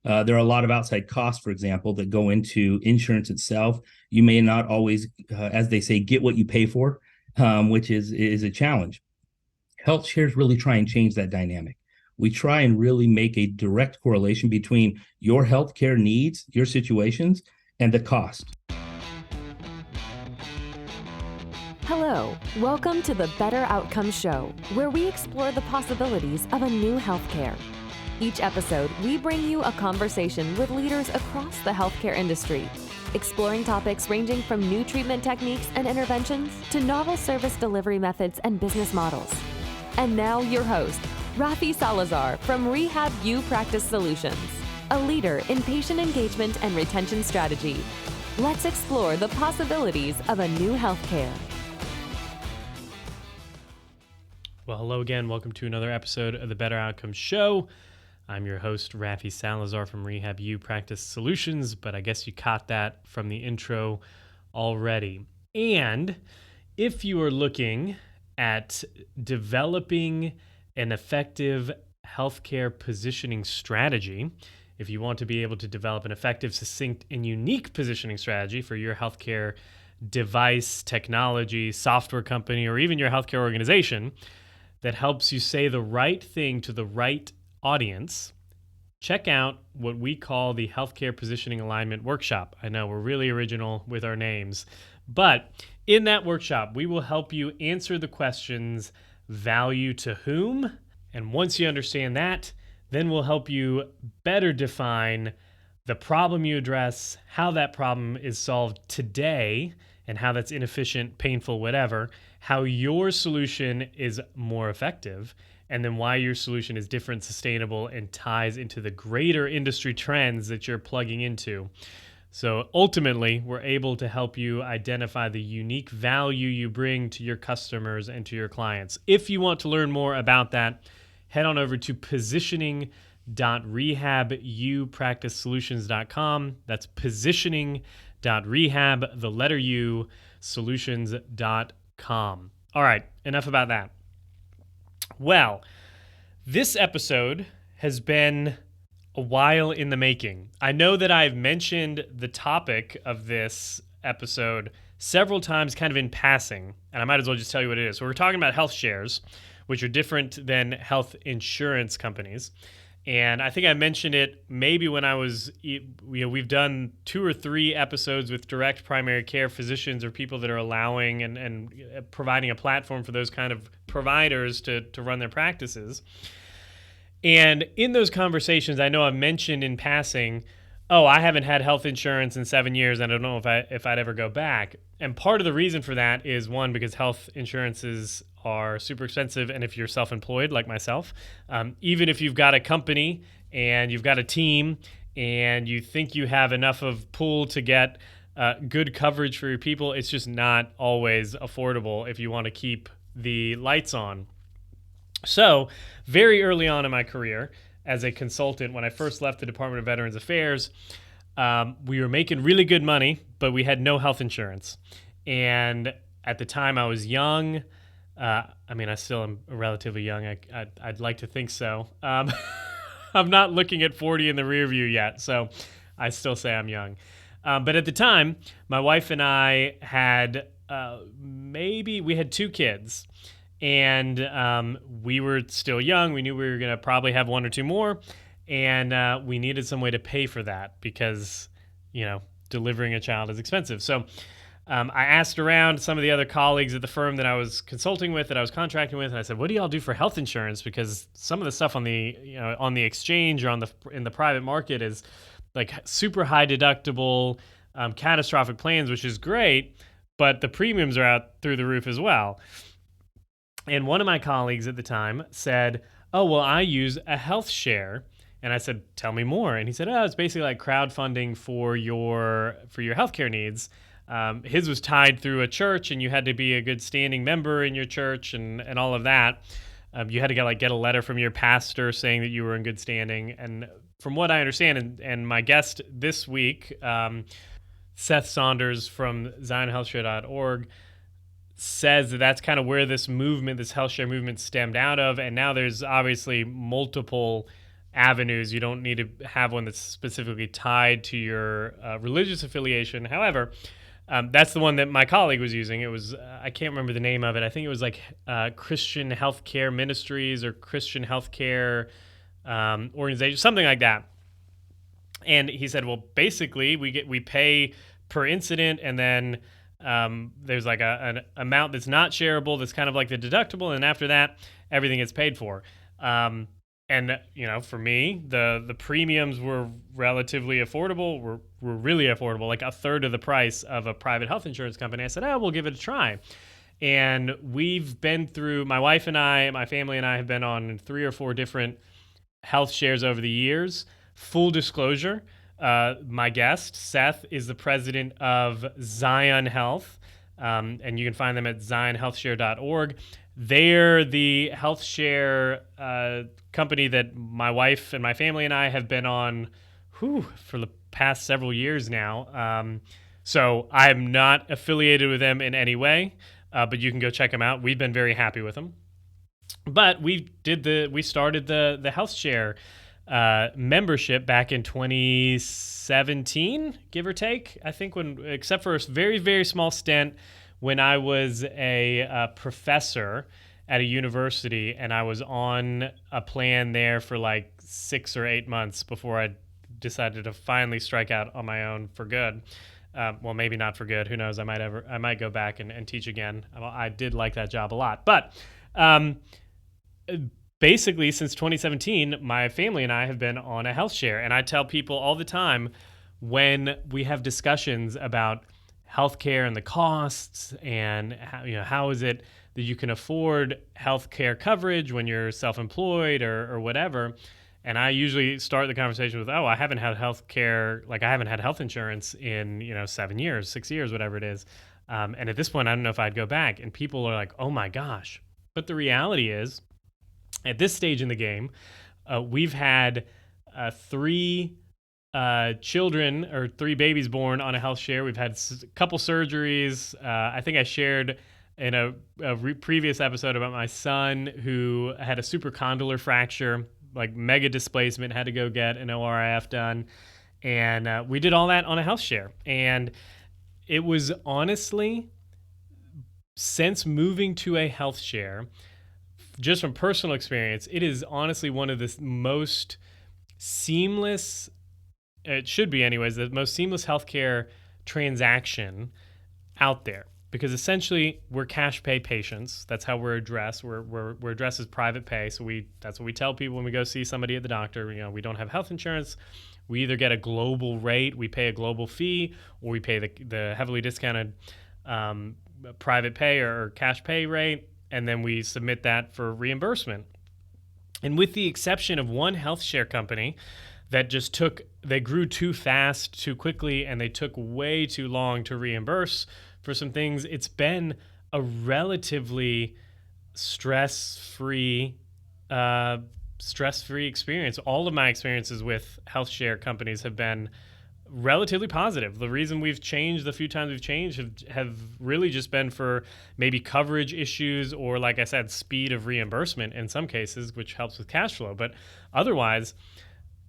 There are a lot of outside costs, for example, that go into insurance itself. You may not always, as they say, get what you pay for, which is a challenge. Health shares really try and change that dynamic. We try and really make a direct correlation between your healthcare needs, your situations, and the cost. Hello, welcome to the Better Outcomes Show, where we explore the possibilities of a new healthcare. Each episode, we bring you a conversation with leaders across the healthcare industry, exploring topics ranging from new treatment techniques and interventions to novel service delivery methods and business models. And now your host, Rafi Salazar from Rehab U Practice Solutions, a leader in patient engagement and retention strategy. Let's explore the possibilities of a new healthcare. Well, hello again. Welcome to another episode of the Better Outcomes Show. I'm your host, Rafi Salazar from Rehab U Practice Solutions, but I guess you caught that from the intro already. And if you are looking at developing an effective healthcare positioning strategy, if you want to be able to develop an effective, succinct, and unique positioning strategy for your healthcare device, technology, software company, or even your healthcare organization that helps you say the right thing to the right audience, check out what we call the Healthcare Positioning Alignment Workshop. I know we're really original with our names, but in that workshop, we will help you answer the questions, value to whom, and once you understand that, then we'll help you better define the problem you address, how that problem is solved today, and how that's inefficient, painful, whatever, how your solution is more effective, and then why your solution is different, sustainable, and ties into the greater industry trends that you're plugging into. So ultimately, we're able to help you identify the unique value you bring to your customers and to your clients. If you want to learn more about that, head on over to positioning.rehabUpracticesolutions.com. That's positioning.rehab, the letter U, solutions.com. All right, enough about that. Well, this episode has been a while in the making. I know that I've mentioned the topic of this episode several times kind of in passing, and I might as well just tell you what it is. So we're talking about health shares, which are different than health insurance companies. And I think I mentioned it maybe when we've done 2 or 3 episodes with direct primary care physicians or people that are allowing and providing a platform for those kind of providers to run their practices. And in those conversations, I know I've mentioned in passing, I haven't had health insurance in 7 years, and I don't know if I'd ever go back. And part of the reason for that is, one, because health insurances are super expensive, and if you're self-employed like myself, even if you've got a company and you've got a team and you think you have enough of pool to get good coverage for your people, it's just not always affordable if you want to keep the lights on. So very early on in my career as a consultant, when I first left the Department of Veterans Affairs, we were making really good money, but we had no health insurance. And at the time I was young. I still am relatively young. I'd like to think so. I'm not looking at 40 in the rear view yet, so I still say I'm young. But at the time, my wife and I had we had 2 kids, and we were still young. We knew we were going to probably have 1 or 2 more, and we needed some way to pay for that because, delivering a child is expensive. So I asked around some of the other colleagues at the firm that I was consulting with, that I was contracting with, and I said, "What do y'all do for health insurance?" Because some of the stuff on the exchange or in the private market is like super high deductible, catastrophic plans, which is great, but the premiums are out through the roof as well. And one of my colleagues at the time said, "Oh, well, I use a HealthShare." And I said, "Tell me more." And he said, "Oh, it's basically like crowdfunding for your healthcare needs." His was tied through a church, and you had to be a good standing member in your church and all of that. You had to get a letter from your pastor saying that you were in good standing. And from what I understand, and my guest this week, Seth Saunders from ZionHealthShare.org, says that that's kind of where this movement, this HealthShare movement, stemmed out of. And now there's obviously multiple avenues. You don't need to have one that's specifically tied to your religious affiliation. However, that's the one that my colleague was using. It was, I can't remember the name of it. I think it was like Christian Healthcare Ministries or Christian Healthcare Organization, something like that. And he said, well, basically we pay per incident, and then there's like an amount that's not shareable, that's kind of like the deductible, and after that, everything gets paid for. And for me, the premiums were relatively affordable, were really affordable, like a third of the price of a private health insurance company. I said, oh, we'll give it a try. And we've been through, my wife and I, my family and I have been on 3 or 4 different health shares over the years. Full disclosure, my guest, Seth, is the president of Zion Health, and you can find them at zionhealthshare.org. They're the HealthShare company that my wife and my family and I have been on for the past several years now. So I'm not affiliated with them in any way, but you can go check them out. We've been very happy with them. But we started the HealthShare membership back in 2017, give or take. I think except for a very, very small stint when I was a professor at a university, and I was on a plan there for like 6 or 8 months before I decided to finally strike out on my own for good. Well, maybe not for good. Who knows? I might go back and teach again. I did like that job a lot, but basically since 2017, my family and I have been on a health share, and I tell people all the time when we have discussions about healthcare and the costs and how is it that you can afford healthcare coverage when you're self-employed or whatever. And I usually start the conversation with, I haven't had healthcare, like I haven't had health insurance in 7 years, 6 years, whatever it is. And at this point, I don't know if I'd go back. And people are like, oh my gosh. But the reality is, at this stage in the game, we've had 3 children or 3 babies born on a health share. We've had a couple surgeries. I think I shared in a previous episode about my son who had a supracondylar fracture, like mega displacement, had to go get an ORIF done. And we did all that on a health share. And it was honestly, since moving to a health share, just from personal experience, it is honestly one of the most seamless, it should be anyways, the most seamless healthcare transaction out there. Because essentially, we're cash pay patients. That's how we're addressed. We're addressed as private pay. So that's what we tell people when we go see somebody at the doctor. We don't have health insurance. We either get a global rate, we pay a global fee, or we pay the heavily discounted private pay or cash pay rate, and then we submit that for reimbursement. And with the exception of one health share company that they grew too fast, too quickly, and they took way too long to reimburse for some things, it's been a relatively stress-free experience. All of my experiences with health share companies have been relatively positive. The reason we've changed, the few times we've changed, have really just been for maybe coverage issues or, like I said, speed of reimbursement in some cases, which helps with cash flow. But otherwise,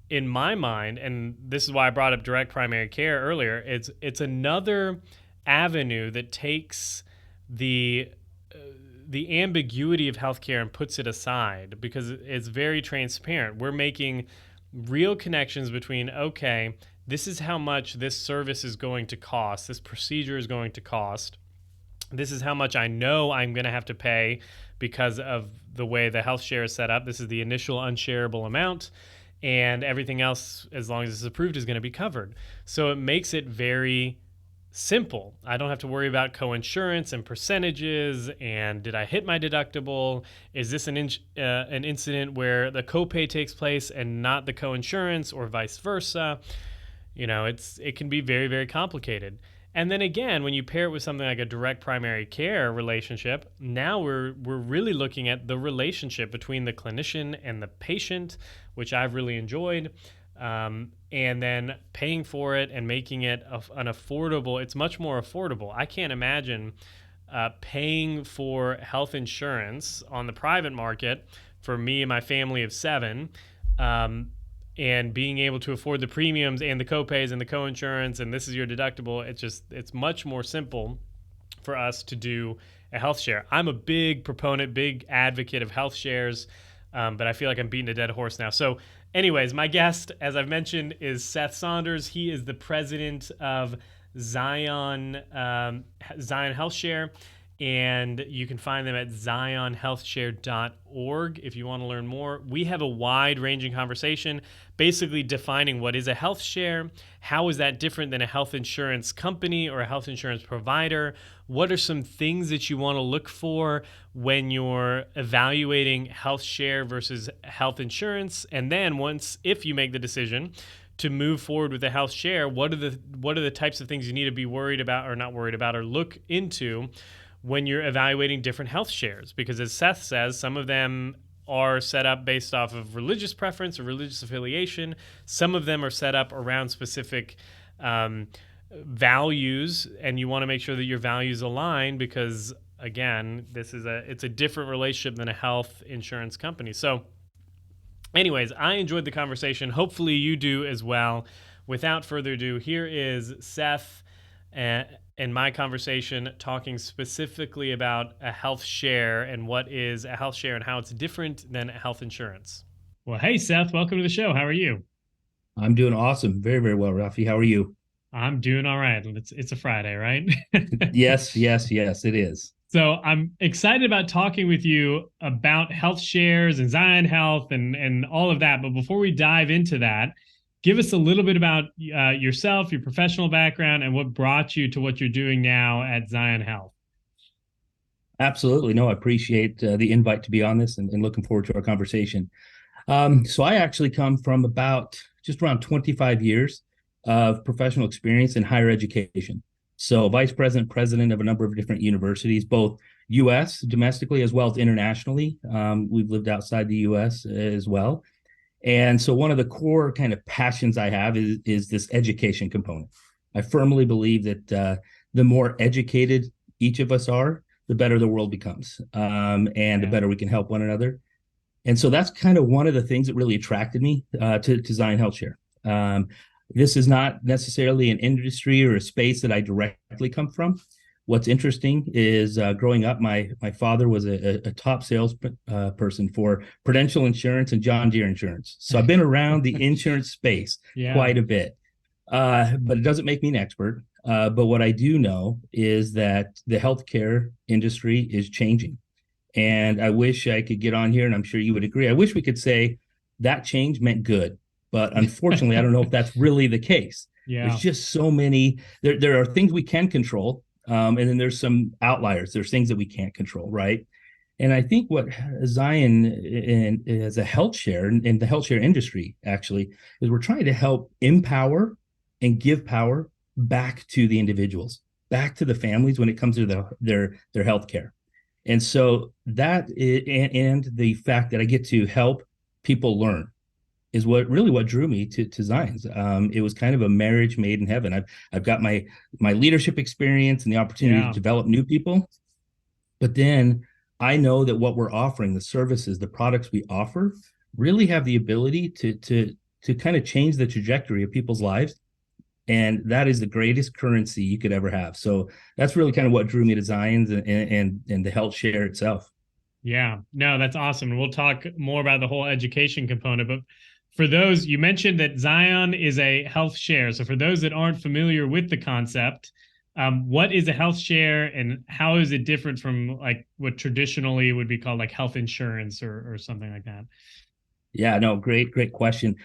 in my mind, and this is why I brought up direct primary care earlier, it's another avenue that takes the ambiguity of healthcare and puts it aside, because it's very transparent. We're making real connections between, okay, this is how much this service is going to cost, this procedure is going to cost, this is how much I know I'm going to have to pay because of the way the health share is set up. This is the initial unshareable amount, and everything else, as long as it's approved, is going to be covered. So it makes it very simple. I don't have to worry about coinsurance and percentages and did I hit my deductible? Is this an incident where the copay takes place and not the coinsurance, or vice versa? It can be very, very complicated. And then again, when you pair it with something like a direct primary care relationship, now we're really looking at the relationship between the clinician and the patient, which I've really enjoyed. And then paying for it and making it an affordable, it's much more affordable. I can't imagine paying for health insurance on the private market for me and my family of 7 and being able to afford the premiums and the copays and the coinsurance, and this is your deductible. It's much more simple for us to do a health share. I'm a big proponent, big advocate of health shares, but I feel like I'm beating a dead horse now. So anyways, my guest, as I've mentioned, is Seth Saunders. He is the president of Zion HealthShare, and you can find them at zionhealthshare.org if you want to learn more. We have a wide-ranging conversation basically defining what is a health share, how is that different than a health insurance company or a health insurance provider, what are some things that you want to look for when you're evaluating health share versus health insurance, and then if you make the decision to move forward with a health share, what are the types of things you need to be worried about or not worried about or look into when you're evaluating different health shares? Because as Seth says, some of them are set up based off of religious preference or religious affiliation. Some of them are set up around specific values, and you want to make sure that your values align because, again, it's a different relationship than a health insurance company. So anyways, I enjoyed the conversation. Hopefully you do as well. Without further ado, here is Seth and my conversation talking specifically about a health share and what is a health share and how it's different than health insurance. Well, hey, Seth, welcome to the show. How are you? I'm doing awesome. Very, very well, Rafi. How are you? I'm doing all right. It's a Friday, right? Yes, it is. So I'm excited about talking with you about health shares and Zion Health and all of that. But before we dive into that, give us a little bit about yourself, your professional background, and what brought you to what you're doing now at Zion Health. Absolutely. No, I appreciate the invite to be on this and looking forward to our conversation. So I actually come from just around 25 years of professional experience in higher education. So vice president of a number of different universities, both U.S. domestically as well as internationally. We've lived outside the U.S. as well. And so one of the core kind of passions I have is this education component. I firmly believe that the more educated each of us are, the better the world becomes, the better we can help one another. And so that's kind of one of the things that really attracted me to Zion HealthShare. This is not necessarily an industry or a space that I directly come from. What's interesting is growing up, my father was a top sales person for Prudential Insurance and John Deere Insurance. So I've been around the insurance space quite a bit, but it doesn't make me an expert. But what I do know is that the healthcare industry is changing. And I wish I could get on here, and I'm sure you would agree. I wish we could say that change meant good. But unfortunately, I don't know if that's really the case. There's just so many. There are things we can control. And then there's some outliers. There's things that we can't control, right? And I think what Zion as a health share in the health share industry actually is we're trying to help empower and give power back to the individuals, back to the families when it comes to their health care. And so that and the fact that I get to help people learn is what drew me to Zion's. It was kind of a marriage made in heaven. I've got my leadership experience and the opportunity to develop new people, but then I know that what we're offering, the services, the products we offer, really have the ability to kind of change the trajectory of people's lives, and that is the greatest currency you could ever have. So that's really kind of what drew me to Zion's and the health share itself. Yeah, no, that's awesome. And we'll talk more about the whole education component, but for those, you mentioned that Zion is a health share. So for those that aren't familiar with the concept, what is a health share and how is it different from like what traditionally would be called like health insurance or something like that? Yeah, no, great question.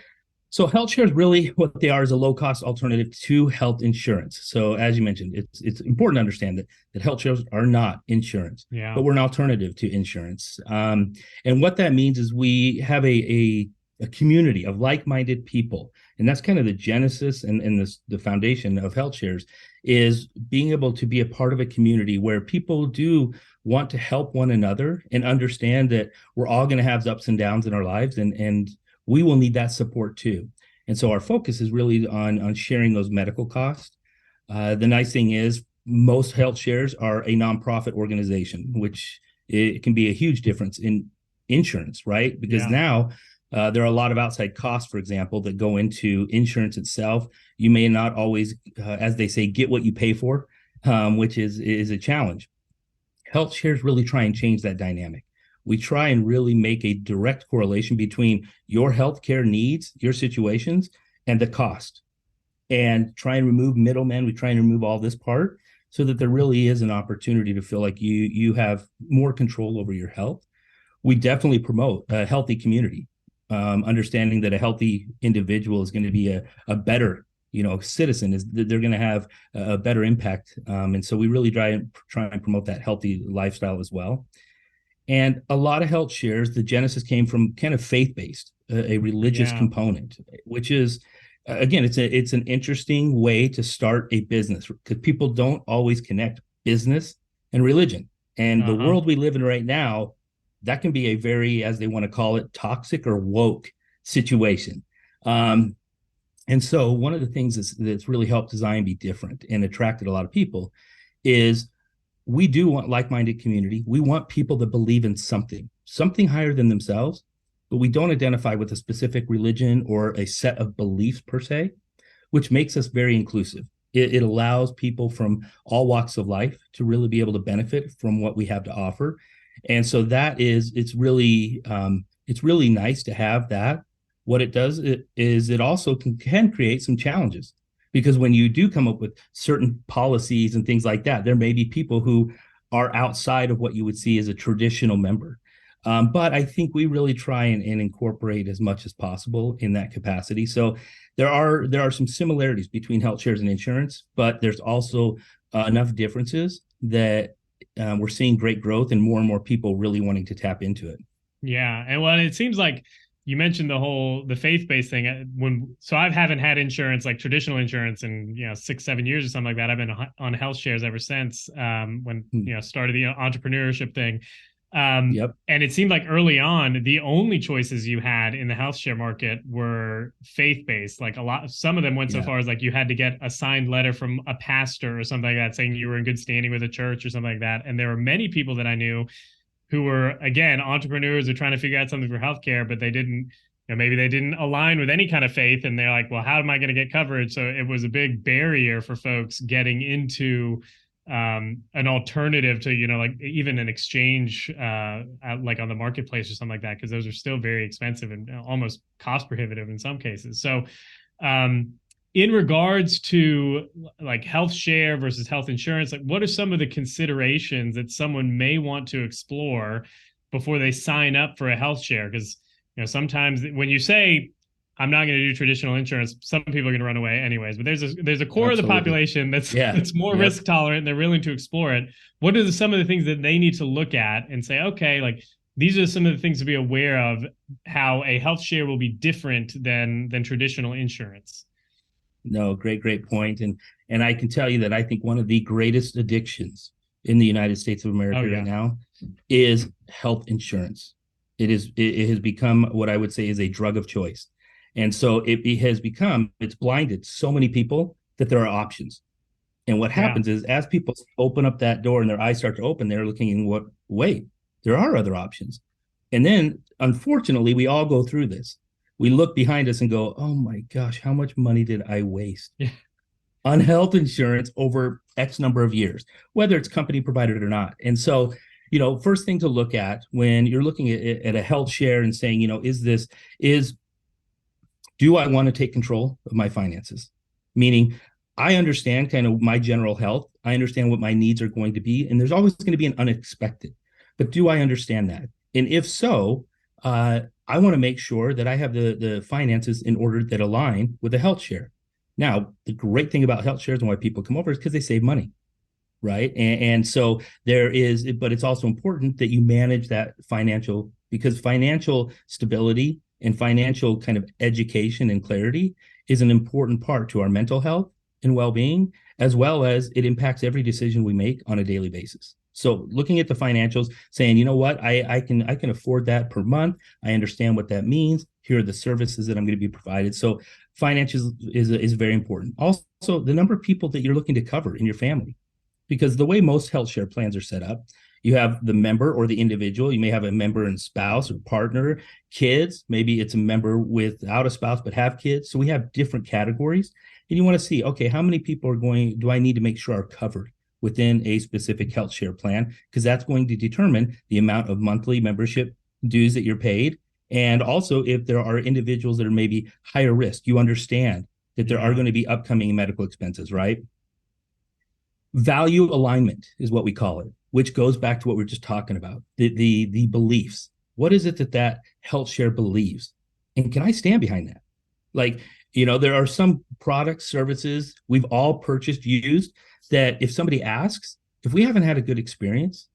So health shares really what they are is a low-cost alternative to health insurance. So as you mentioned, it's important to understand that health shares are not insurance, but we're an alternative to insurance. And what that means is we have a community of like-minded people. And that's kind of the genesis and the foundation of health shares is being able to be a part of a community where people do want to help one another and understand that we're all going to have ups and downs in our lives and we will need that support too. And so our focus is really on sharing those medical costs. The nice thing is most health shares are a nonprofit organization, which it can be a huge difference in insurance, right? Because now There are a lot of outside costs, for example, that go into insurance itself. You may not always, as they say, get what you pay for, which is a challenge. Health shares really try and change that dynamic. We try and really make a direct correlation between your healthcare needs, your situations, and the cost, and try and remove middlemen. We try and remove all this part so that there really is an opportunity to feel like you have more control over your health. We definitely promote a healthy community, understanding that a healthy individual is going to be a better citizen, is they're going to have a better impact. And so we really try and promote that healthy lifestyle as well. And a lot of health shares, the genesis came from kind of faith-based, a religious component, which is, again, it's an interesting way to start a business because people don't always connect business and religion. And the world we live in right now, that can be a very, as they want to call it, toxic or woke situation. And so one of the things that's really helped Design be different and attracted a lot of people is we do want like-minded community. We want people that believe in something higher than themselves, but we don't identify with a specific religion or a set of beliefs per se, which makes us very inclusive. It allows people from all walks of life to really be able to benefit from what we have to offer. And so it's really nice to have that. What it does is it also can create some challenges, because when you do come up with certain policies and things like that, there may be people who are outside of what you would see as a traditional member. But I think we really try and incorporate as much as possible in that capacity. So there are some similarities between health shares and insurance, but there's also enough differences that we're seeing great growth and more people really wanting to tap into it. Yeah. And well, it seems like you mentioned the faith-based thing. So I haven't had insurance, like traditional insurance, in 6-7 years or something like that. I've been on health shares ever since when started the entrepreneurship thing. Yep. And it seemed like early on, the only choices you had in the health share market were faith-based. Like some of them went so far as like you had to get a signed letter from a pastor or something like that saying you were in good standing with a church or something like that. And there were many people that I knew who were, again, entrepreneurs who are trying to figure out something for healthcare, but they didn't, maybe they didn't align with any kind of faith. And they're like, well, how am I going to get coverage? So it was a big barrier for folks getting into an alternative to, like even an exchange, like on the marketplace or something like that, because those are still very expensive and almost cost prohibitive in some cases. So in regards to like health share versus health insurance, like what are some of the considerations that someone may want to explore before they sign up for a health share? Because sometimes when you say I'm not going to do traditional insurance, some people are going to run away anyways. But there's a core of the population that's more risk tolerant and they're willing to explore it. What are some of the things that they need to look at and say, okay, like these are some of the things to be aware of, how a health share will be different than traditional insurance? No, great point. And I can tell you that I think one of the greatest addictions in the United States of America right now is health insurance. It has become what I would say is a drug of choice. And so it's blinded so many people that there are options. And what happens is as people open up that door and their eyes start to open, they're looking in wait, there are other options. And then unfortunately, we all go through this. We look behind us and go, oh my gosh, how much money did I waste on health insurance over X number of years, whether it's company provided or not. And so, first thing to look at when you're looking at a health share and saying, do I want to take control of my finances? Meaning, I understand kind of my general health. I understand what my needs are going to be. And there's always going to be an unexpected. But do I understand that? And if so, I want to make sure that I have the finances in order that align with the health share. Now, the great thing about health shares and why people come over is because they save money, right? And so but it's also important that you manage that because financial stability and financial kind of education and clarity is an important part to our mental health and well-being, as well as it impacts every decision we make on a daily basis. So looking at the financials, saying, you know what, I can afford that per month. I understand what that means. Here are the services that I'm going to be provided. So finances is very important. Also, the number of people that you're looking to cover in your family, because the way most health share plans are set up, You have the member or the individual. You may have a member and spouse or partner, kids. Maybe it's a member without a spouse but have kids. So we have different categories. And you want to see, okay, how many people do I need to make sure are covered within a specific HealthShare plan? Because that's going to determine the amount of monthly membership dues that you're paid. And also, if there are individuals that are maybe higher risk, you understand that there are going to be upcoming medical expenses, right? Value alignment is what we call it, which goes back to what we are just talking about, the beliefs. What is it that HealthShare believes? And can I stand behind that? Like, there are some products, services we've all purchased, used, that if somebody asks, if we haven't had a good experience,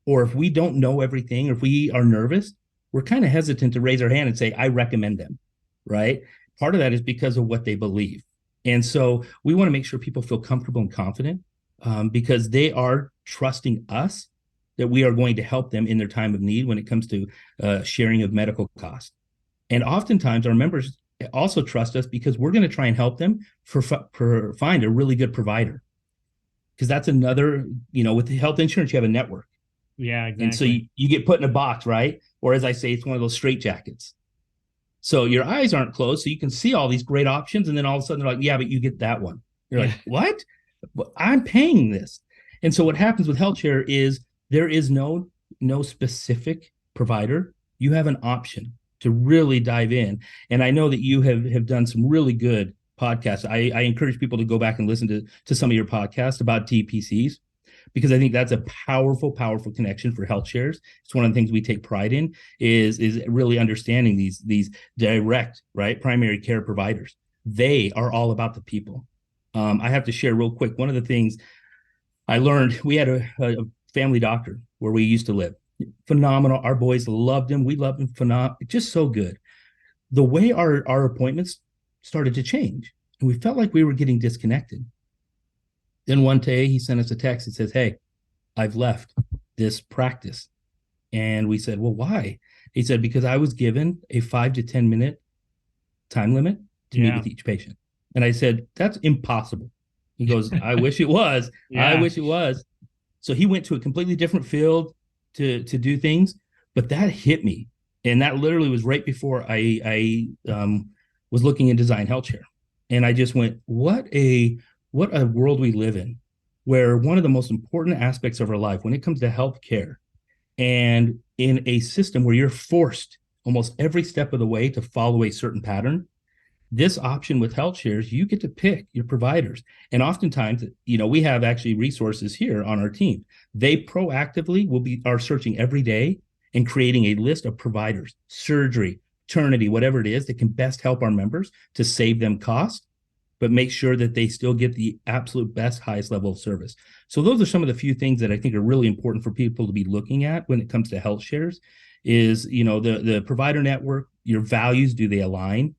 or if we don't know everything, or if we are nervous, we're kind of hesitant to raise our hand and say, I recommend them, right? Part of that is because of what they believe. And so we want to make sure people feel comfortable and confident because they are trusting us that we are going to help them in their time of need when it comes to sharing of medical costs. And oftentimes our members also trust us because we're going to try and help them find a really good provider. Because that's another, with the health insurance, you have a network. Yeah, exactly. And so you get put in a box, right? Or as I say, it's one of those straitjackets. So your eyes aren't closed, so you can see all these great options. And then all of a sudden they're like, yeah, but you get that one. You're like, what? Well, I'm paying this. And so what happens with HealthShare is there is no specific provider. You have an option to really dive in. And I know that you have done some really good podcasts. I encourage people to go back and listen to some of your podcasts about TPCs, because I think that's a powerful connection for HealthShares. It's one of the things we take pride in is really understanding these direct, right, primary care providers. They are all about the people. I have to share real quick. One of the things I learned, we had a family doctor where we used to live. Phenomenal. Our boys loved him. We loved him. Phenomenal. Just so good. The way our appointments started to change, and we felt like we were getting disconnected. Then one day he sent us a text that says, hey, I've left this practice. And we said, well, why? He said, because I was given a 5 to 10 minute time limit to meet with each patient. And I said, that's impossible. He goes, I wish it was. I wish it was. So he went to a completely different field to do things, but that hit me. And that literally was right before I was looking in Design HealthShare. And I just went, what a world we live in, where one of the most important aspects of our life when it comes to healthcare, and in a system where you're forced almost every step of the way to follow a certain pattern, this option with HealthShares, you get to pick your providers. And oftentimes, we have actually resources here on our team. They proactively are searching every day and creating a list of providers, surgery, maternity, whatever it is that can best help our members to save them cost, but make sure that they still get the absolute best, highest level of service. So those are some of the few things that I think are really important for people to be looking at when it comes to HealthShares is, the provider network, your values, do they align?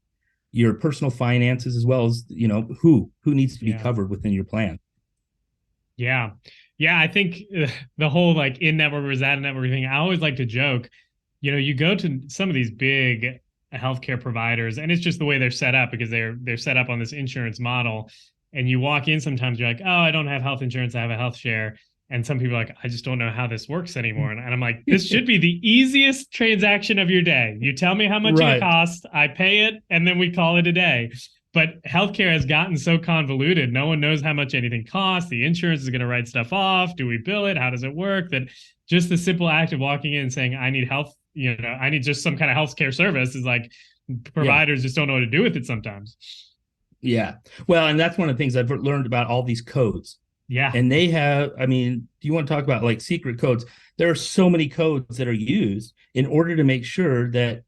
Your personal finances, as well as, who needs to be covered within your plan. Yeah. Yeah. I think the whole in-network versus out-of-network thing, I always like to joke, you go to some of these big healthcare providers and it's just the way they're set up because they're set up on this insurance model. And you walk in, sometimes you're like, oh, I don't have health insurance. I have a HealthShare. And some people are like, I just don't know how this works anymore. And I'm like, this should be the easiest transaction of your day. You tell me how much it costs, I pay it, and then we call it a day. But healthcare has gotten so convoluted. No one knows how much anything costs. The insurance is going to write stuff off. Do we bill it? How does it work? That just the simple act of walking in and saying, I need health, I need just some kind of healthcare service is like providers just don't know what to do with it sometimes. Yeah. Well, and that's one of the things I've learned about all these codes. Yeah. And they have, do you want to talk about secret codes? There are so many codes that are used in order to make sure that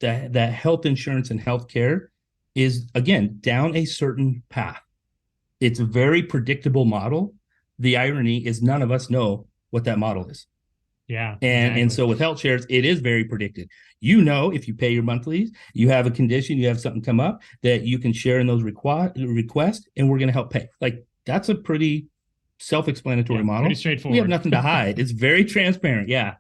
health insurance and healthcare is, again, down a certain path. It's a very predictable model. The irony is none of us know what that model is. Yeah. And so with HealthShares, it is very predicted. If you pay your monthlies, you have a condition, you have something come up that you can share in those requests, and we're going to help pay. That's a pretty self-explanatory model. Pretty straightforward. We have nothing to hide. It's very transparent. Yeah.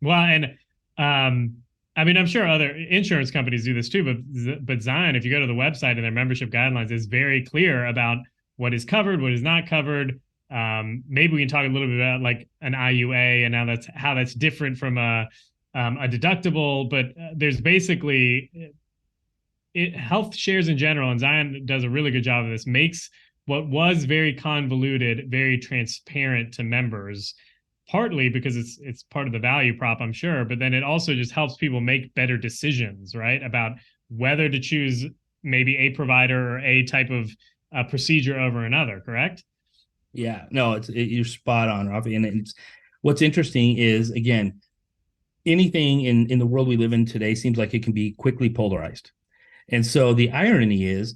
Well, and I'm sure other insurance companies do this too, but Zion, if you go to the website and their membership guidelines, is very clear about what is covered, what is not covered. Maybe we can talk a little bit about like an IUA and how that's different from a deductible. But there's basically health shares in general, and Zion does a really good job of this, makes what was very convoluted very transparent to members, partly because it's part of the value prop, I'm sure, but then it also just helps people make better decisions, right, about whether to choose maybe a provider or a type of procedure over another, correct? Yeah, no, you're spot on, Rafi. And what's interesting is, again, anything in the world we live in today seems like it can be quickly polarized. And so the irony is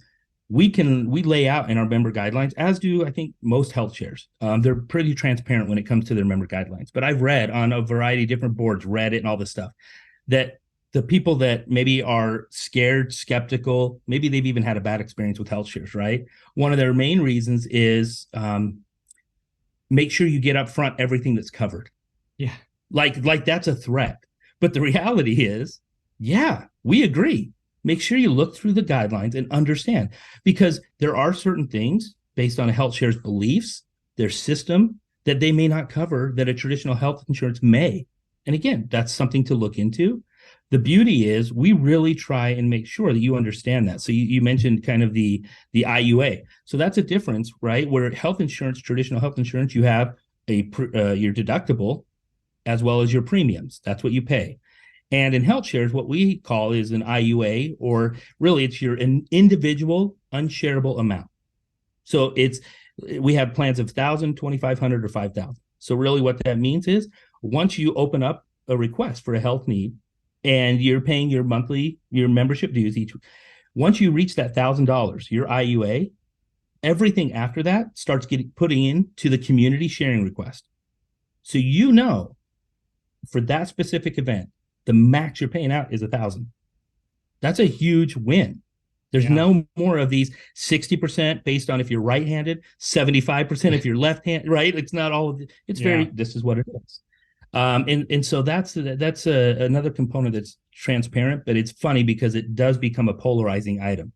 we lay out in our member guidelines, as do I think most health shares. They're pretty transparent when it comes to their member guidelines. But I've read on a variety of different boards, Reddit and all this stuff, that the people that maybe are scared, skeptical, maybe they've even had a bad experience with health shares, right? One of their main reasons is make sure you get up front everything that's covered. Yeah. Like that's a threat. But the reality is, yeah, we agree. Make sure you look through the guidelines and understand, because there are certain things based on a health share's beliefs, their system, that they may not cover that a traditional health insurance may. And again, that's something to look into. The beauty is we really try and make sure that you understand that. So you mentioned kind of the IUA. So that's a difference, right? Where health insurance, traditional health insurance, you have your deductible as well as your premiums. That's what you pay. And in health shares, what we call is an IUA, or really it's your individual unshareable amount. So we have plans of 1,000, 2,500, or 5,000. So really what that means is once you open up a request for a health need and you're paying your membership dues once you reach that $1,000, your IUA, everything after that starts putting into the community sharing request. So for that specific event, the max you're paying out is 1,000. That's a huge win. There's no more of these 60% based on if you're right-handed, 75% if you're left-handed, right? It's not all of it. It's this is what it is. And so that's another component that's transparent, but it's funny because it does become a polarizing item.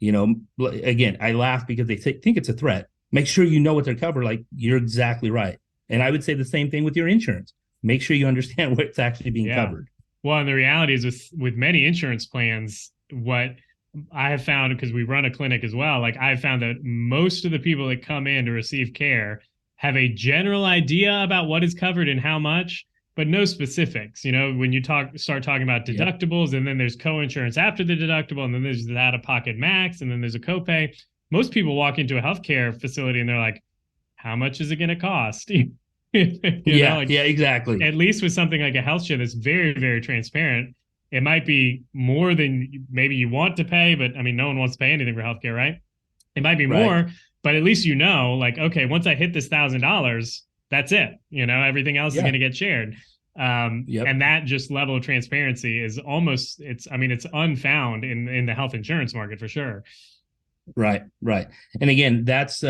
Again, I laugh because they think it's a threat. Make sure you know what they're covered. Like, you're exactly right. And I would say the same thing with your insurance. Make sure you understand what's actually being covered. Well, and the reality is with many insurance plans, what I have found, because we run a clinic as well, like I've found that most of the people that come in to receive care have a general idea about what is covered and how much, but no specifics. When you start talking about deductibles, and then there's co-insurance after the deductible, and then there's the out-of-pocket max, and then there's a copay. Most people walk into a healthcare facility and they're like, how much is it going to cost? Exactly. At least with something like a health share that's very, very transparent, it might be more than maybe you want to pay, but I mean, no one wants to pay anything for healthcare, right? It might be more, but at least like, okay, once I hit this $1,000, that's it. Everything else is going to get shared. And that just level of transparency is it's unfound in the health insurance market for sure. Right. And again, that's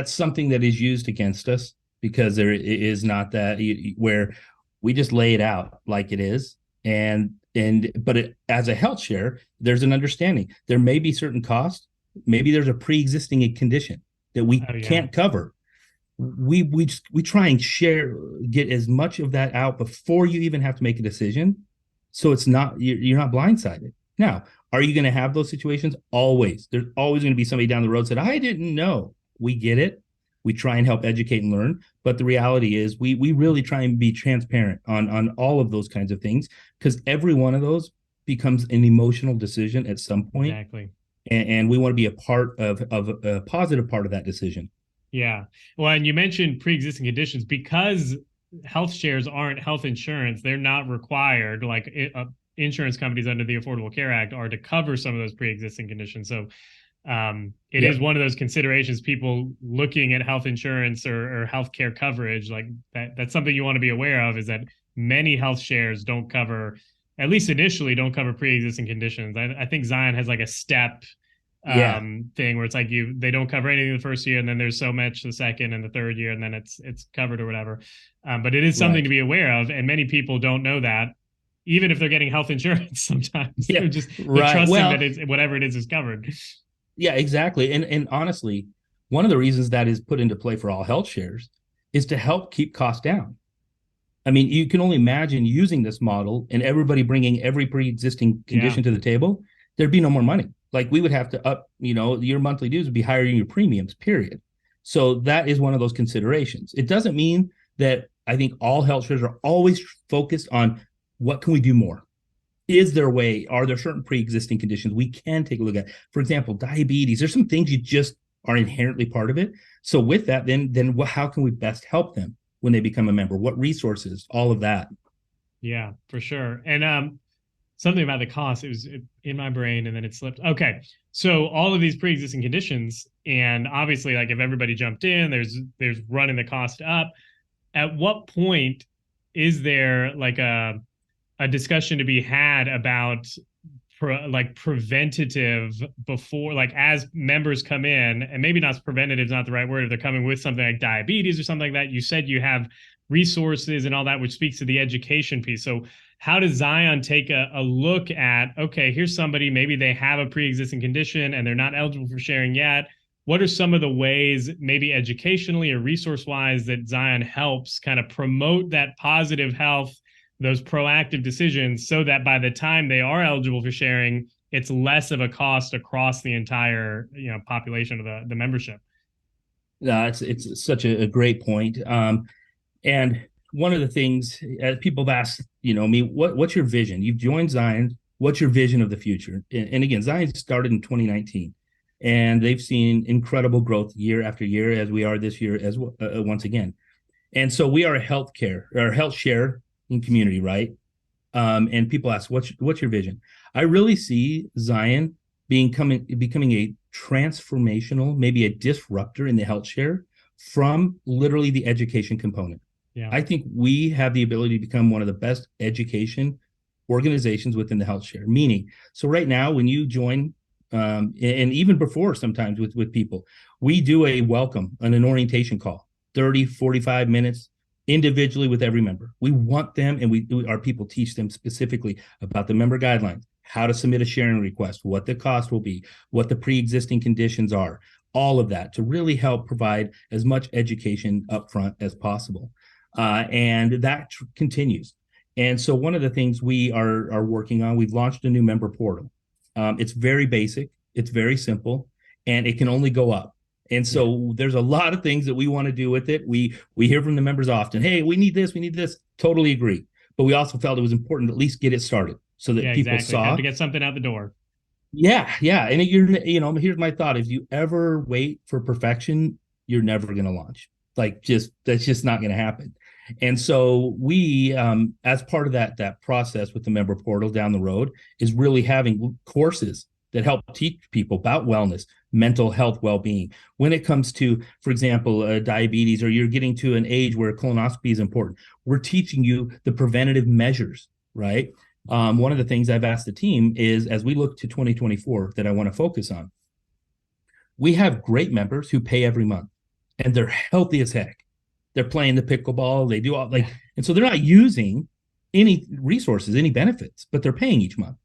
something that is used against us, because there is not that where we just lay it out like it is. But as a health share, there's an understanding. There may be certain costs. Maybe there's a pre-existing condition that we can't cover. We try and get as much of that out before you even have to make a decision. So you're not blindsided. Now, are you going to have those situations? Always. There's always going to be somebody down the road that said, I didn't know. We get it. We try and help educate and learn. But the reality is we really try and be transparent on all of those kinds of things, because every one of those becomes an emotional decision at some point. Exactly. And we want to be a part of a positive part of that decision. Yeah. Well, and you mentioned pre-existing conditions, because health shares aren't health insurance. They're not required, like insurance companies under the Affordable Care Act are, to cover some of those pre-existing conditions. So it is one of those considerations, people looking at health insurance or healthcare coverage, like that's something you want to be aware of, is that many health shares don't cover, at least initially, don't cover pre-existing conditions. I think Zion has like a step thing where it's like they don't cover anything the first year, and then there's so much the second and the third year, and then it's covered or whatever. But it is something to be aware of, and many people don't know that, even if they're getting health insurance. Sometimes they're trusting that whatever it is covered. Yeah, exactly. And honestly, One of the reasons that is put into play for all health shares is to help keep costs down. I mean, you can only imagine using this model and everybody bringing every pre-existing condition to the table. There'd be no more money. Like we would have to up, your monthly dues would be higher than your premiums, period. So that is one of those considerations. It doesn't mean that I think all health shares are always focused on what can we do more? Is there a way? Are there certain pre-existing conditions we can take a look at? For example, diabetes. There's some things you just are inherently part of it. So with that, then how can we best help them when they become a member? What resources? All of that. Yeah, for sure. And something about the cost, it was in my brain and then it slipped. Okay. So all of these pre-existing conditions, and obviously like if everybody jumped in, there's running the cost up. At what point is there like a discussion to be had about preventative before, like as members come in, and maybe not preventative is not the right word, if they're coming with something like diabetes or something like that? You said you have resources and all that, which speaks to the education piece. So how does Zion take a look at, okay, here's somebody, maybe they have a pre-existing condition and they're not eligible for sharing yet. What are some of the ways, maybe educationally or resource-wise, that Zion helps kind of promote that positive health, those proactive decisions, so that by the time they are eligible for sharing, it's less of a cost across the entire population of the membership? It's such a great point. And one of the things people have asked, me, what's your vision? You've joined Zion. What's your vision of the future? And again, Zion started in 2019, and they've seen incredible growth year after year, as we are this year as once again. And so we are a healthcare or health share in community, right? And people ask, what's your vision? I really see Zion becoming a transformational, maybe a disruptor in the health share from literally the education component. Yeah. I think we have the ability to become one of the best education organizations within the health share. Meaning, so right now, when you join, and even before sometimes with people, we do a welcome, an orientation call, 30, 45 minutes individually with every member. We want them, and our people teach them specifically about the member guidelines, how to submit a sharing request, what the cost will be, what the pre-existing conditions are, all of that to really help provide as much education upfront as possible. And that continues. And so one of the things we are working on, we've launched a new member portal. It's very basic, it's very simple, and it can only go up. And so there's a lot of things that we want to do with it. We hear from the members often, hey, we need this. Totally agree. But we also felt it was important to at least get it started so that people saw. Have to get something out the door. Yeah. And here's my thought. If you ever wait for perfection, you're never going to launch. That's just not going to happen. And so we, as part of that process with the member portal down the road, is really having courses that help teach people about wellness, mental health, well-being. When it comes to, for example, diabetes, or you're getting to an age where colonoscopy is important, we're teaching you the preventative measures, right? One of the things I've asked the team is, as we look to 2024, that I want to focus on, we have great members who pay every month, and they're healthy as heck. They're playing the pickleball, they do all and so they're not using any resources, any benefits, but they're paying each month.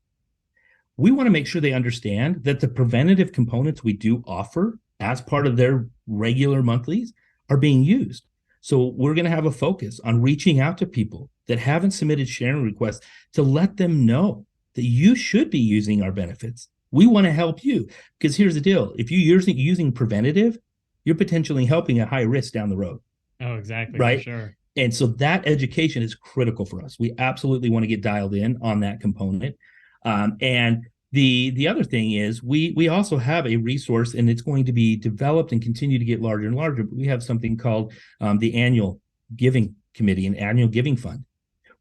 We want to make sure they understand that the preventative components we do offer as part of their regular monthlies are being used. So we're going to have a focus on reaching out to people that haven't submitted sharing requests to let them know that you should be using our benefits. We want to help you, because here's the deal. If you're using preventative, you're potentially helping at high risk down the road. Oh, exactly. Right. For sure. And so that education is critical for us. We absolutely want to get dialed in on that component. And the other thing is we also have a resource, and it's going to be developed and continue to get larger and larger. But we have something called the annual giving committee, an annual giving fund,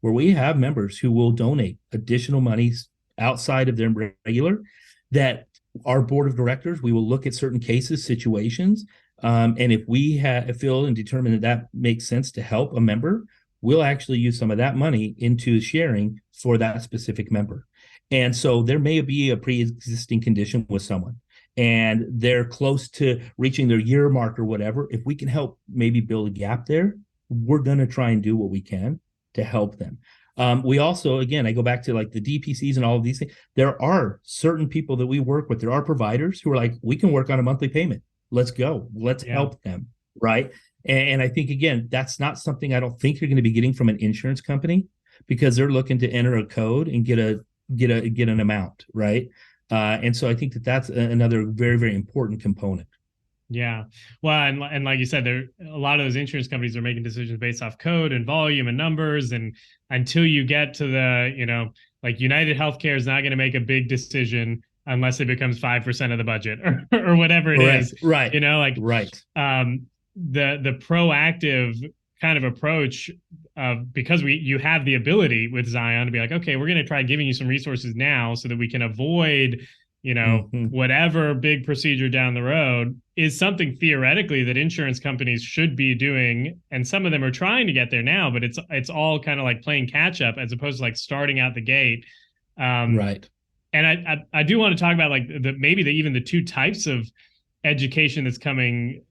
where we have members who will donate additional monies outside of their regular, that our board of directors, we will look at certain cases, situations. And if we feel and determine that makes sense to help a member, we'll actually use some of that money into sharing for that specific member. And so there may be a pre-existing condition with someone, and they're close to reaching their year mark or whatever. If we can help maybe build a gap there, we're going to try and do what we can to help them. We also, again, I go back to like the DPCs and all of these things. There are certain people that we work with. There are providers who are like, we can work on a monthly payment. Let's go. Let's Yeah. help them. Right. And I think, again, that's not something I don't think you're going to be getting from an insurance company, because they're looking to enter a code and get an amount. Right. And so I think that that's another very, very important component. Yeah. Well, and like you said, there a lot of those insurance companies are making decisions based off code and volume and numbers. And until you get to the, like United Healthcare is not going to make a big decision unless it becomes 5% of the budget or whatever it is. Correct. Right. Like Right. the proactive kind of approach of, because you have the ability with Zion to be like, okay, we're going to try giving you some resources now so that we can avoid whatever big procedure down the road, is something theoretically that insurance companies should be doing. And some of them are trying to get there now, but it's all kind of like playing catch up as opposed to like starting out the gate. Right. And I do want to talk about like even the two types of education that's coming,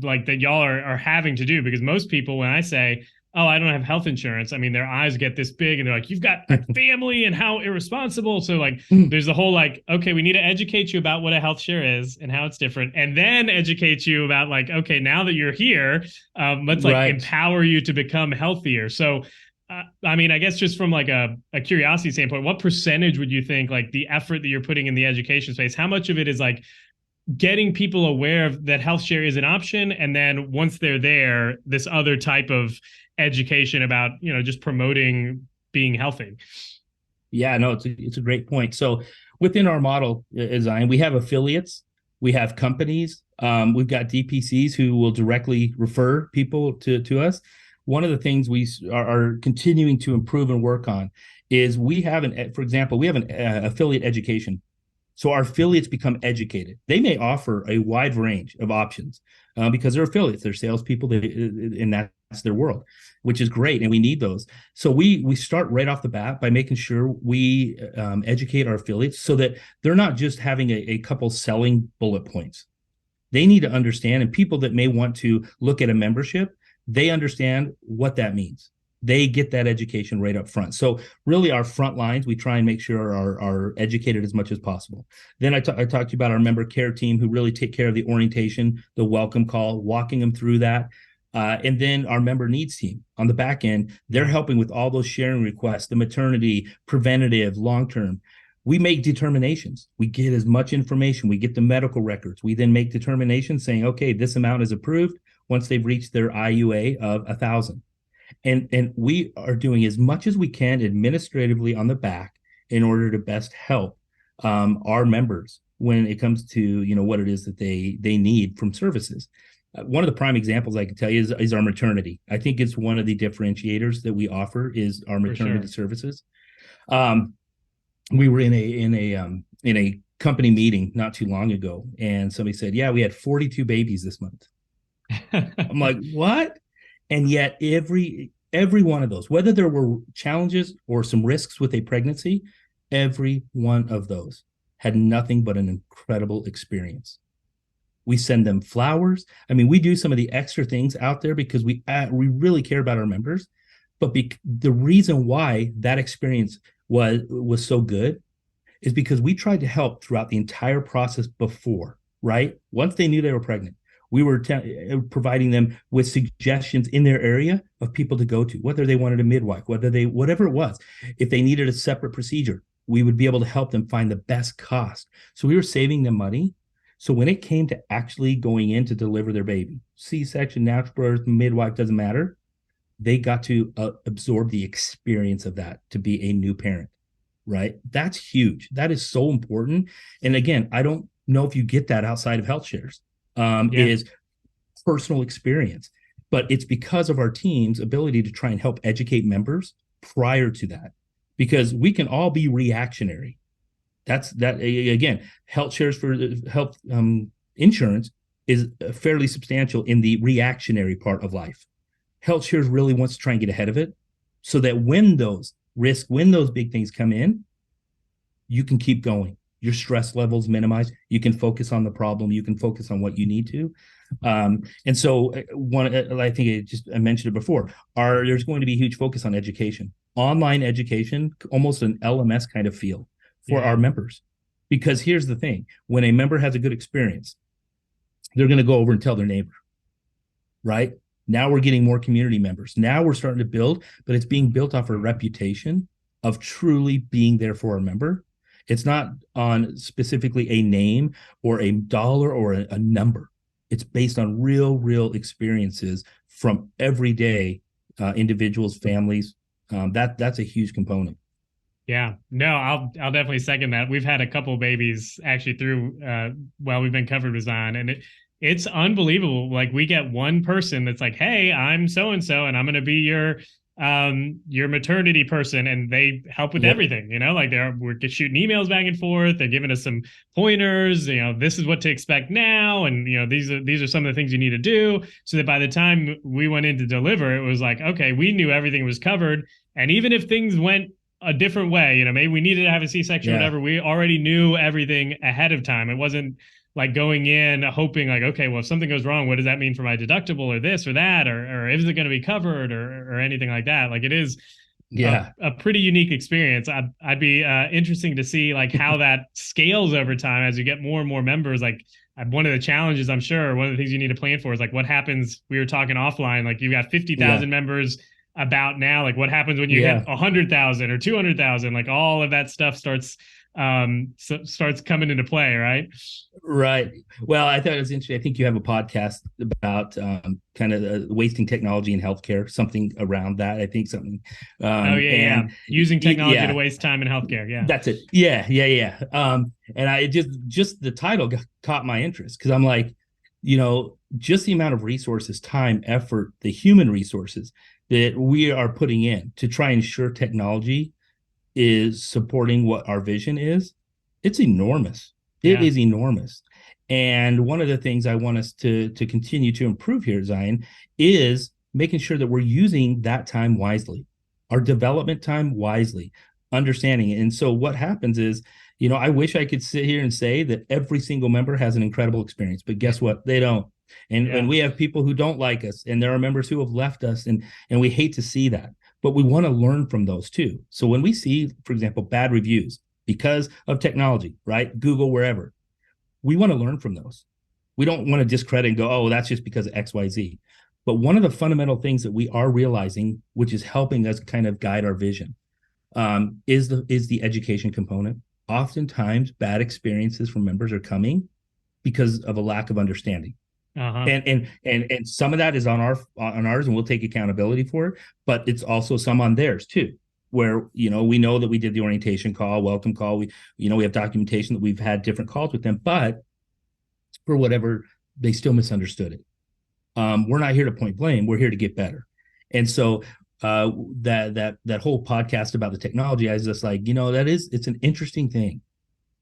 like that y'all are having to do, because most people, when I say, oh, I don't have health insurance, I mean, their eyes get this big and they're like, you've got a family and how irresponsible. So like, there's the whole like, okay, we need to educate you about what a HealthShare is and how it's different. And then educate you about like, okay, now that you're here, let's like empower you to become healthier. So, I mean, I guess just from like a curiosity standpoint, what percentage would you think like the effort that you're putting in the education space, how much of it is like getting people aware of that HealthShare is an option, and then once they're there, this other type of education about just promoting being healthy? Yeah, no, it's a great point. So within our model design, we have affiliates, we have companies, we've got DPCs who will directly refer people to us. One of the things we are continuing to improve and work on is for example, we have an affiliate education. So our affiliates become educated. They may offer a wide range of options because they're affiliates, they're salespeople, and that's their world, which is great, and we need those. So we start right off the bat by making sure we educate our affiliates so that they're not just having a couple selling bullet points. They need to understand, and people that may want to look at a membership, they understand what that means. They get that education right up front. So really our front lines, we try and make sure are educated as much as possible. Then I talked to you about our member care team who really take care of the orientation, the welcome call, walking them through that. And then our member needs team on the back end, they're helping with all those sharing requests, the maternity, preventative, long-term. We make determinations. We get as much information. We get the medical records. We then make determinations saying, okay, this amount is approved once they've reached their IUA of 1,000. And we are doing as much as we can administratively on the back in order to best help our members when it comes to what it is that they need from services. One of the prime examples I can tell you is our maternity. I think it's one of the differentiators that we offer is our maternity services. We were in a company meeting not too long ago, and somebody said, "Yeah, we had 42 babies this month." I'm like, "What?" And yet every one of those, whether there were challenges or some risks with a pregnancy, every one of those had nothing but an incredible experience. We send them flowers. I mean, we do some of the extra things out there because we really care about our members. But the reason why that experience was so good is because we tried to help throughout the entire process before, right? Once they knew they were pregnant, we were providing them with suggestions in their area of people to go to, whether they wanted a midwife, whatever it was. If they needed a separate procedure, we would be able to help them find the best cost. So we were saving them money. So when it came to actually going in to deliver their baby, C-section, natural birth, midwife, doesn't matter, they got to absorb the experience of that to be a new parent, right? That's huge. That is so important. And again, I don't know if you get that outside of HealthShares. Is personal experience, but it's because of our team's ability to try and help educate members prior to that, because we can all be reactionary. That's again, HealthShares for health insurance is fairly substantial in the reactionary part of life. HealthShares really wants to try and get ahead of it so that when those big things come in, you can keep going. Your stress levels minimized. You can focus on the problem. You can focus on what you need to. And so I think I mentioned it before, there's going to be a huge focus on education, online education, almost an LMS kind of feel for our members. Because here's the thing, when a member has a good experience, they're going to go over and tell their neighbor, right? Now we're getting more community members. Now we're starting to build, but it's being built off a reputation of truly being there for a member. It's not on specifically a name or a dollar or a number. It's based on real experiences from everyday individuals, families. That's a huge component. Yeah, no, I'll definitely second that. We've had a couple of babies actually through while we've been covered with Zion, and it's unbelievable. Like we get one person that's like, "Hey, I'm so and so, and I'm going to be your maternity person," and they help with everything. Like we're shooting emails back and forth. They're giving us some pointers. This is what to expect now, and these are some of the things you need to do. So that by the time we went in to deliver, it was like, okay, we knew everything was covered, and even if things went a different way, maybe we needed to have a C-section, whatever, we already knew everything ahead of time. It wasn't like going in hoping like, okay, well, if something goes wrong, what does that mean for my deductible or this or that, or is it going to be covered or anything like that? Like it is a pretty unique experience. I'd be interesting to see like how that scales over time as you get more and more members. Like one of the challenges, I'm sure, one of the things you need to plan for is like what happens. We were talking offline, like you got 50,000 members about now, like what happens when you hit 100,000 or 200,000, like all of that stuff starts coming into play, right? Right. Well, I thought it was interesting. I think you have a podcast about kind of wasting technology in healthcare, something around that. I think something. Using technology to waste time in healthcare. Yeah, that's it. Yeah. And I just the title caught my interest because I'm like, just the amount of resources, time, effort, the human resources that we are putting in to try and ensure technology is supporting what our vision is, it's enormous. It is enormous. And one of the things I want us to continue to improve here, Zion, is making sure that we're using that time wisely, our development time wisely, understanding it. And so what happens is, I wish I could sit here and say that every single member has an incredible experience, but guess what? They don't. And we have people who don't like us, and there are members who have left us, and we hate to see that. But we want to learn from those too. So when we see, for example, bad reviews because of technology, right? Google, wherever, we want to learn from those. We don't want to discredit and go, oh, that's just because of XYZ. But one of the fundamental things that we are realizing, which is helping us kind of guide our vision, is the education component. Oftentimes, bad experiences from members are coming because of a lack of understanding. And some of that is on ours, and we'll take accountability for it, but it's also some on theirs too, where we know that we did the orientation call, welcome call, we have documentation that we've had different calls with them, but for whatever, they still misunderstood it. We're not here to point blame, we're here to get better. And so that whole podcast about the technology, I was just like, it's an interesting thing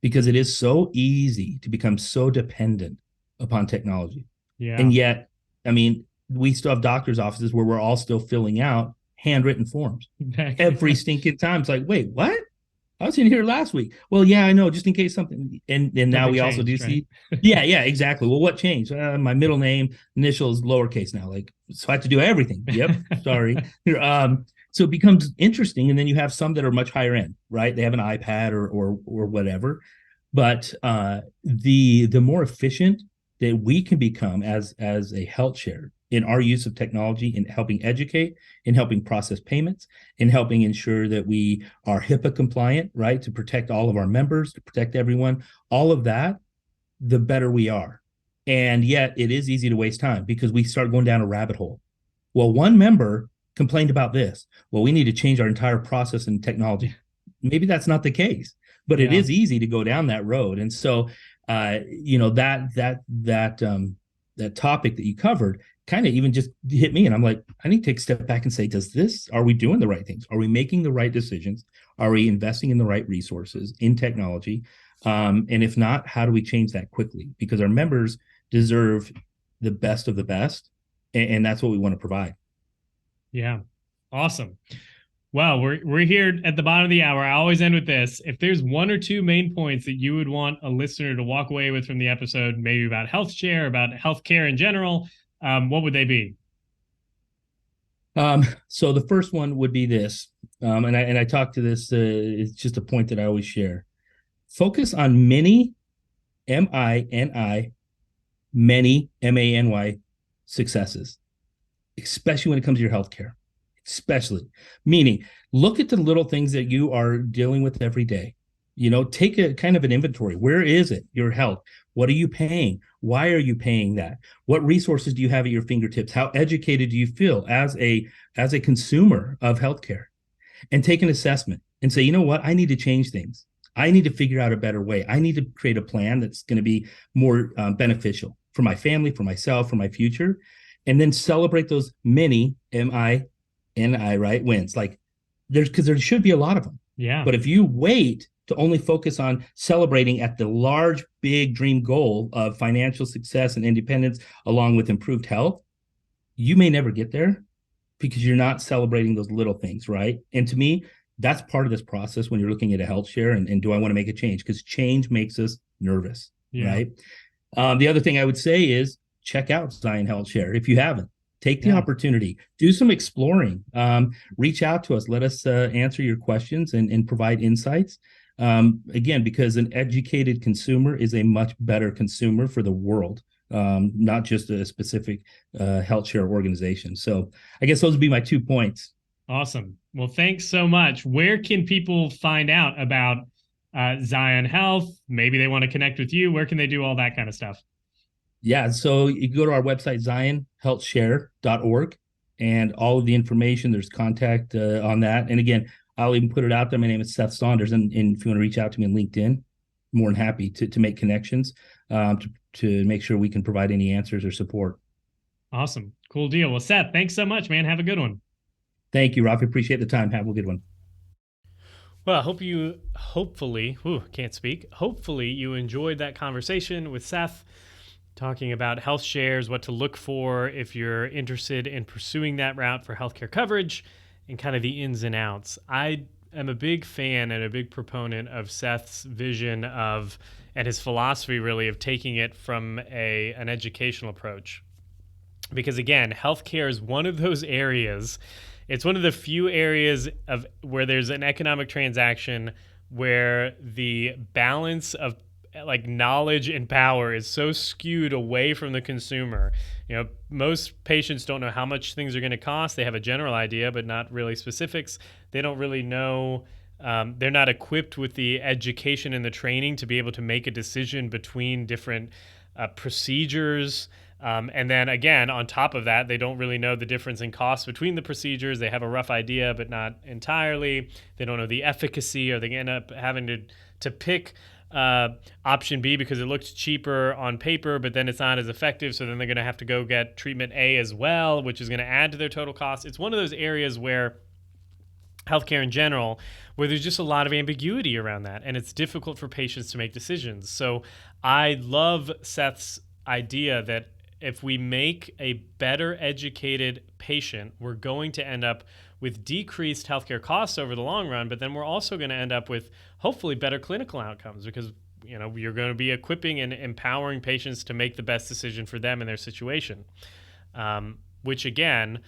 because it is so easy to become so dependent upon technology. Yeah. And yet, I mean, we still have doctors' offices where we're all still filling out handwritten forms every stinking time. It's like, wait, what? I was in here last week. Well, yeah, I know, just in case something. And now we also do see. Yeah, exactly. Well, what changed? My middle name initial is lowercase now. Like, so I have to do everything. Yep. Sorry. So it becomes interesting. And then you have some that are much higher end, right? They have an iPad or whatever. But the more efficient that we can become as a HealthShare in our use of technology, in helping educate, in helping process payments, in helping ensure that we are HIPAA compliant, right, to protect all of our members, to protect everyone, all of that, the better we are. And yet it is easy to waste time because we start going down a rabbit hole. Well, one member complained about this. Well, we need to change our entire process and technology. Maybe that's not the case, but it is easy to go down that road. And so that topic that you covered kind of even just hit me, and I'm like, I need to take a step back and say, are we doing the right things? Are we making the right decisions? Are we investing in the right resources in technology? And if not, how do we change that quickly? Because our members deserve the best of the best, and that's what we want to provide. Yeah, awesome. Well, we're here at the bottom of the hour. I always end with this. If there's one or two main points that you would want a listener to walk away with from the episode, maybe about HealthShare, about healthcare in general, what would they be? So the first one would be this, and I talk to this. It's just a point that I always share. Focus on mini, MINI, many MANY successes, especially when it comes to your healthcare. Especially meaning, look at the little things that you are dealing with every day. Take a kind of an inventory. Where is it? Your health. What are you paying? Why are you paying that? What resources do you have at your fingertips? How educated do you feel as a consumer of healthcare? And take an assessment and say, you know what? I need to change things. I need to figure out a better way. I need to create a plan that's going to be more beneficial for my family, for myself, for my future, and then celebrate those many right, wins. Like because there should be a lot of them. Yeah. But if you wait to only focus on celebrating at the large, big dream goal of financial success and independence, along with improved health, you may never get there because you're not celebrating those little things, right? And to me, that's part of this process when you're looking at a HealthShare and do I want to make a change? Because change makes us nervous, right? The other thing I would say is check out Zion HealthShare if you haven't. Take the opportunity, do some exploring, reach out to us, let us answer your questions and provide insights. Again, because an educated consumer is a much better consumer for the world, not just a specific HealthShare organization. So I guess those would be my 2 points. Awesome. Well, thanks so much. Where can people find out about Zion Health? Maybe they want to connect with you. Where can they do all that kind of stuff? Yeah, so you go to our website, zionhealthshare.org, and all of the information, there's contact on that. And again, I'll even put it out there. My name is Seth Saunders, and if you want to reach out to me on LinkedIn, more than happy to make connections to make sure we can provide any answers or support. Awesome. Cool deal. Well, Seth, thanks so much, man. Have a good one. Thank you, Rafi. Appreciate the time. Have a good one. Well, hopefully you enjoyed that conversation with Seth, talking about health shares, what to look for if you're interested in pursuing that route for healthcare coverage, and kind of the ins and outs. I am a big fan and a big proponent of Seth's vision of, and his philosophy really, of taking it from an educational approach. Because again, healthcare is one of those areas. It's one of the few areas of where there's an economic transaction where the balance of like knowledge and power is so skewed away from the consumer. Most patients don't know how much things are going to cost. They have a general idea, but not really specifics. They don't really know. They're not equipped with the education and the training to be able to make a decision between different procedures. And then again, on top of that, they don't really know the difference in cost between the procedures. They have a rough idea, but not entirely. They don't know the efficacy, or they end up having to pick option B because it looks cheaper on paper, but then it's not as effective. So then they're going to have to go get treatment A as well, which is going to add to their total cost. It's one of those areas where healthcare in general, where there's just a lot of ambiguity around that, and it's difficult for patients to make decisions. So I love Seth's idea that if we make a better educated patient, we're going to end up with decreased healthcare costs over the long run, but then we're also going to end up with hopefully better clinical outcomes because you're going to be equipping and empowering patients to make the best decision for them in their situation. Which again,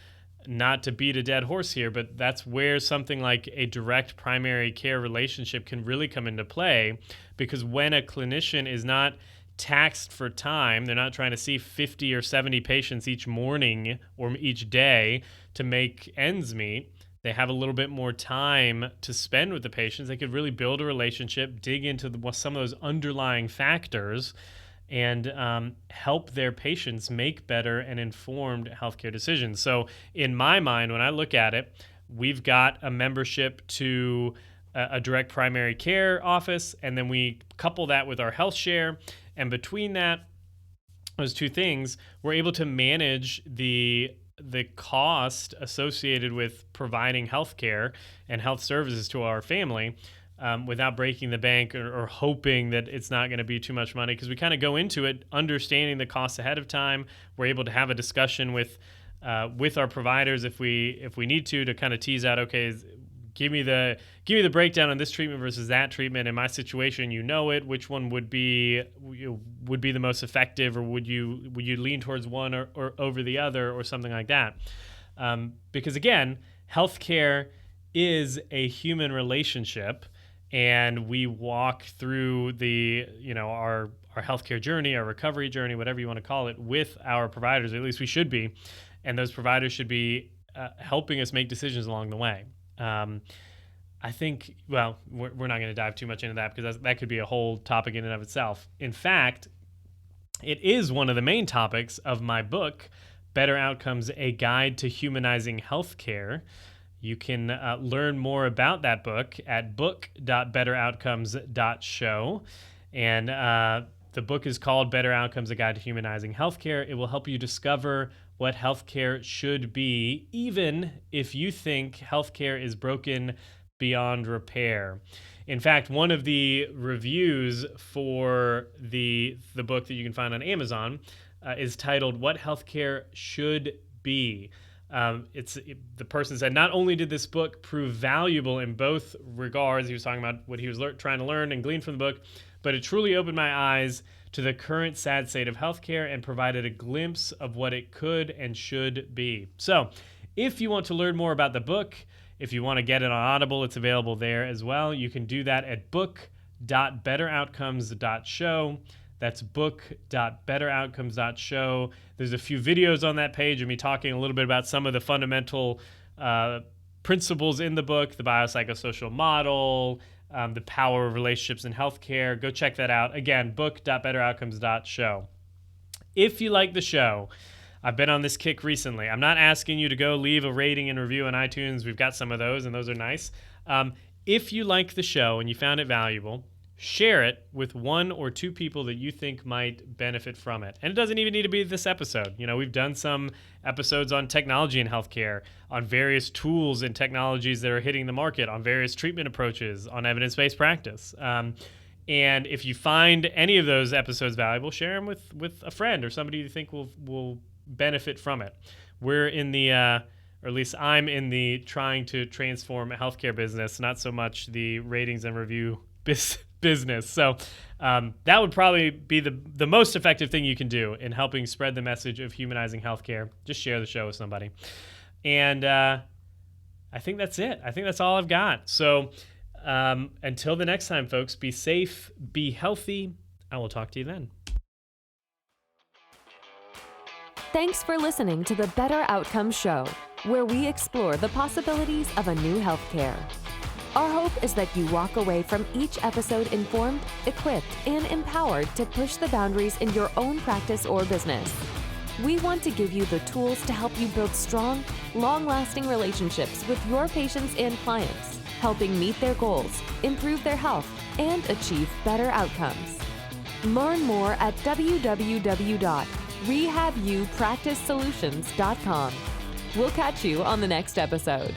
not to beat a dead horse here, but that's where something like a direct primary care relationship can really come into play, because when a clinician is not taxed for time, they're not trying to see 50 or 70 patients each morning or each day to make ends meet. They have a little bit more time to spend with the patients. They could really build a relationship, dig into some of those underlying factors, and help their patients make better and informed healthcare decisions. So in my mind, when I look at it, we've got a membership to a direct primary care office, and then we couple that with our HealthShare. And between those two things, we're able to manage the cost associated with providing healthcare and health services to our family without breaking the bank or hoping that it's not going to be too much money, because we kind of go into it understanding the costs ahead of time. We're able to have a discussion with our providers if we need to kind of tease out, okay, give me the breakdown on this treatment versus that treatment. In my situation, it, which one would be the most effective, or would you lean towards one or over the other, or something like that. Because again, healthcare is a human relationship, and we walk through our healthcare journey, our recovery journey, whatever you want to call it, with our providers, or at least we should be. And those providers should be helping us make decisions along the way. I think, well, we're not going to dive too much into that because that could be a whole topic in and of itself. In fact, it is one of the main topics of my book, Better Outcomes, A Guide to Humanizing Healthcare. You can learn more about that book at book.betteroutcomes.show. And the book is called Better Outcomes, A Guide to Humanizing Healthcare. It will help you discover what healthcare should be, even if you think healthcare is broken beyond repair. In fact, one of the reviews for the book that you can find on Amazon is titled "What Healthcare Should Be." The person said, not only did this book prove valuable in both regards, he was talking about what he was trying to learn and glean from the book, but it truly opened my eyes to the current sad state of healthcare and provided a glimpse of what it could and should be. So if you want to learn more about the book, if you want to get it on Audible, it's available there as well. You can do that at book.betteroutcomes.show. That's book.betteroutcomes.show. There's a few videos on that page of me talking a little bit about some of the fundamental principles in the book, the biopsychosocial model, the power of relationships in healthcare. Go check that out. Again, book.betteroutcomes.show. If you like the show, I've been on this kick recently. I'm not asking you to go leave a rating and review on iTunes. We've got some of those, and those are nice. If you like the show and you found it valuable, share it with one or two people that you think might benefit from it. And it doesn't even need to be this episode. You know, we've done some episodes on technology in healthcare, on various tools and technologies that are hitting the market, on various treatment approaches, on evidence-based practice. And if you find any of those episodes valuable, share them with a friend or somebody you think will benefit from it. We're in the, or at least I'm in the trying to transform a healthcare business, not so much the ratings and review business. So that would probably be the most effective thing you can do in helping spread the message of humanizing healthcare. Just share the show with somebody. And I think that's it. I think that's all I've got. So until the next time, folks, be safe, be healthy. I will talk to you then. Thanks for listening to the Better Outcomes Show, where we explore the possibilities of a new healthcare. Our hope is that you walk away from each episode informed, equipped, and empowered to push the boundaries in your own practice or business. We want to give you the tools to help you build strong, long-lasting relationships with your patients and clients, helping meet their goals, improve their health, and achieve better outcomes. Learn more at www.rehabuppracticesolutions.com. We'll catch you on the next episode.